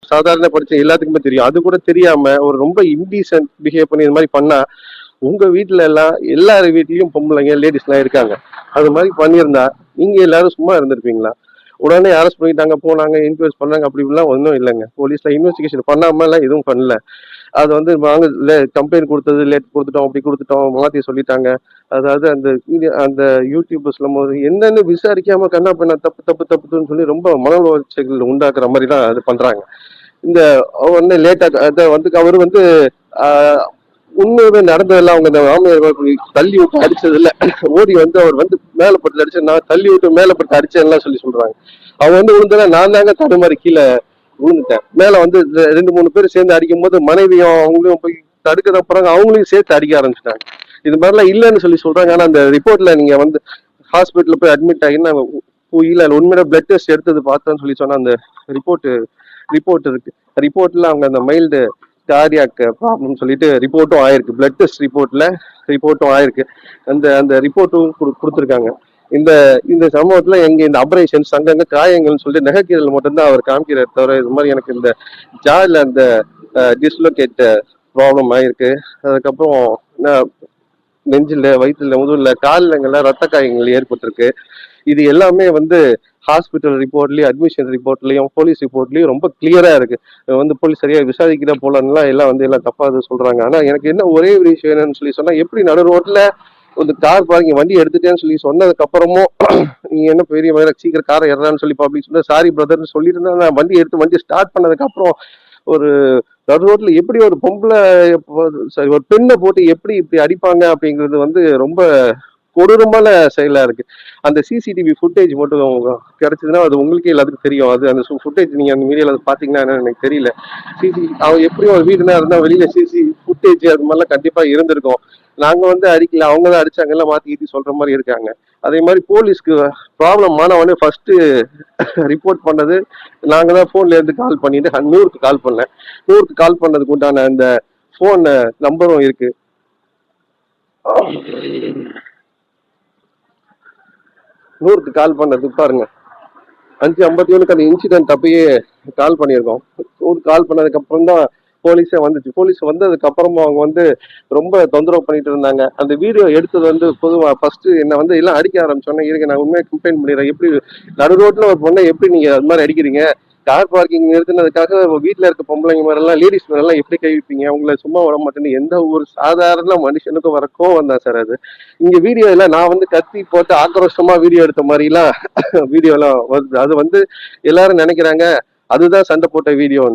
சாதாரண படிச்ச எல்லாத்துக்குமே தெரியும். அது கூட தெரியாம ஒரு ரொம்ப இன்டீசென்ட் பிஹேவ் பண்ணி இது மாதிரி பண்ணா, உங்க வீட்டுல எல்லாம் எல்லார் வீட்லயும் பொம்பளைங்க லேடிஸ் எல்லாம் இருக்காங்க. அது மாதிரி பண்ணியிருந்தா நீங்க எல்லாரும் சும்மா இருந்திருப்பீங்களா? உடனே அரெஸ்ட் பண்ணிட்டாங்க, போனாங்க, இன்கொயஸ்ட் பண்ணாங்க, அப்படி இப்படிலாம் ஒன்றும் இல்லைங்க. போலீஸ்ல இன்வெஸ்டிகேஷன் பண்ணாம எல்லாம் எதுவும் பண்ணல. அது வந்து வாங்க கம்ப்ளைண்ட் கொடுத்தது லேட் கொடுத்துட்டோம், அப்படி கொடுத்துட்டோம், மாத்தி சொல்லிட்டாங்க. அதாவது அந்த அந்த யூடியூப் சொல்லும் போது என்னன்னு விசாரிக்காம கண்ணா பண்ண தப்பு தப்பு தப்புன்னு சொல்லி ரொம்ப மன உளைச்சல்கள் உண்டாக்குற மாதிரி தான் அது பண்றாங்க. இந்த வந்து லேட்டா அதை வந்து அவர் வந்து ஆஹ், உண்மையாவே நடந்ததெல்லாம் அவங்க இந்த மாமியார் தள்ளி விட்டு அடிச்சது இல்ல. ஓடி வந்து அவர் வந்து மேல பட்டு அடிச்சு, நான் தள்ளி விட்டு மேல பட்டு அடிச்சேன்லாம் சொல்லி சொல்றாங்க. அவன் வந்து விழுந்தா நான் தாங்க தடுமாறி கீழே விழுந்துட்டேன். மேல வந்து ரெண்டு மூணு பேர் சேர்ந்து அடிக்கும் போது மனைவியும் அவங்களையும் போய் தடுக்கிறத அப்புறம் அவங்களையும் சேர்த்து அடிக்க ஆரம்பிச்சிட்டாங்க. இது மாதிரிலாம் இல்லைன்னு சொல்லி சொல்றாங்க. ஆனா அந்த ரிப்போர்ட்ல நீங்க வந்து ஹாஸ்பிட்டல்ல போய் அட்மிட் ஆகினா இல்ல உண்மையில பிளட் டெஸ்ட் எடுத்தது பார்த்தோன்னு சொல்லி சொன்னா அந்த ரிப்போர்ட் ரிப்போர்ட் இருக்கு. ரிப்போர்ட்ல அவங்க அந்த மைல்டு கார்டியாக் ப்ராப்ளம் சொல்லிட்டு ரிப்போர்ட்டும் ஆயிருக்கு. பிளட் டெஸ்ட் ரிப்போர்ட்டும் ஆயிருக்கு. அந்த அந்த ரிப்போர்ட்டும் கொடுத்துருக்காங்க. இந்த இந்த சம்பவத்துல எங்க இந்த அபரேஷன்ஸ் அங்கங்க காயங்கள்னு சொல்லிட்டு நகைக்கீரல் மட்டும்தான் அவர் காமிக்கிறார் தவிர இது மாதிரி எனக்கு இந்த ஜால அந்த டிஸ்லோகேட் ப்ராப்ளம் ஆயிருக்கு. அதுக்கப்புறம் நெஞ்சில, வயிற்றுல, முதுகுல, கால்லங்கள்ல ரத்த காயங்கள் ஏற்பட்டிருக்கு. இது எல்லாமே வந்து ஹாஸ்பிட்டல் ரிப்போர்ட்லயும், அட்மிஷன் ரிப்போர்ட்லயும், போலீஸ் ரிப்போர்ட்லயும் ரொம்ப கிளியரா இருக்கு. வந்து போலீஸ் சரியா விசாரிக்கிற போலன்னா எல்லாம் வந்து எல்லாம் தப்பா சொல்றாங்க. ஆனா எனக்கு என்ன ஒரே ஒரு விஷயம் என்னன்னு சொல்லி சொன்னா, எப்படி நடு ரோட்ல ஒரு கார் பார்க்கிங் வண்டி எடுத்துட்டேன்னு சொல்லி சொன்னதுக்கு அப்புறமும் நீ என்ன பெரிய மேல சீக்கிரம் காரை ஏறான்னு சொல்லி பப்ளிக் சொன்னா சாரி பிரதர்னு சொல்லிட்டு இருந்தா, நான் வண்டி ஸ்டார்ட் பண்ணதுக்கு அப்புறம் ஒரு நடு ரோட்ல எப்படி ஒரு பொம்பளை சரி ஒரு பெண்ணை போட்டு எப்படி இப்படி அடிப்பாங்க அப்படிங்கிறது வந்து ரொம்ப கொடூரமான செயலா இருக்கு. அந்த சிசிடிவி ஃபுட்டேஜ் மட்டும் கிடைச்சதுன்னா அது உங்களுக்கே எல்லாத்துக்கும் தெரியும். அது அந்த ஃபுட்டேஜ் நீங்க அந்த மீடியால பாத்தீங்கன்னா என்னன்னு எனக்கு தெரியல. அவன் எப்படியும் ஒரு வீடுனா இருந்தா வெளியில சிசி ஃபுட்டேஜ் அது மாதிரிலாம் கண்டிப்பா இருந்திருக்கும். நாங்க வந்து அடிக்கல, அவங்க தான் அடிச்சாங்க எல்லாம் மாத்தி கீத்தி சொல்ற மாதிரி இருக்காங்க. அதே மாதிரி போலீஸ்க்கு ப்ராப்ளம் ஆனவொடனே ஃபர்ஸ்ட் ரிப்போர்ட் பண்ணது நாங்க தான். போன்ல இருந்து கால் பண்ணிட்டு 100க்கு கால் பண்ணேன். 100க்கு கால் பண்ணதுக்கு உண்டான அந்த போன் நம்பரும் இருக்கு. 100க்கு கால் பண்ணது பாருங்க, 5:51க்கு அந்த இன்சிடென்ட் அப்பயே கால் பண்ணியிருக்கோம். கால் பண்ணதுக்கு அப்புறம் தான் போலீஸே வந்துச்சு. போலீஸ் வந்ததுக்கு அப்புறமா அவங்க வந்து ரொம்ப தொந்தரவு பண்ணிட்டு இருந்தாங்க. அந்த வீடியோ எடுத்தது வந்து பொதுவா ஃபர்ஸ்ட் என்ன வந்து எல்லாம் அடிக்க ஆரம்பிச்சோன்னே, இருங்க நான் உண்மையை கம்ப்ளைண்ட் பண்ணிடுறேன். எப்படி நடு ரோட்ல ஒரு பொண்ணை எப்படி நீங்க அது மாதிரி அடிக்கிறீங்க? கார் பார்க்கிங் நிறுத்தினதுக்காக வீட்டுல இருக்க பொம்பளைங்க மேலாம் லேடிஸ் மேலாம் எப்படி கை வைப்பீங்க? உங்களை சும்மா விட மாட்டேன்னு எந்த ஒரு சாதாரண மனுஷனுக்கும் வர கோவம் தான் சார் அது. இங்க வீடியோ எல்லாம் நான் வந்து கத்தி போட்டு ஆக்ரோஷமா வீடியோ எடுத்த மாதிரி எல்லாம் வீடியோ எல்லாம் வருது. அது வந்து எல்லாரும் நினைக்கிறாங்க அதுதான் சண்டை போட்ட வீடியோ.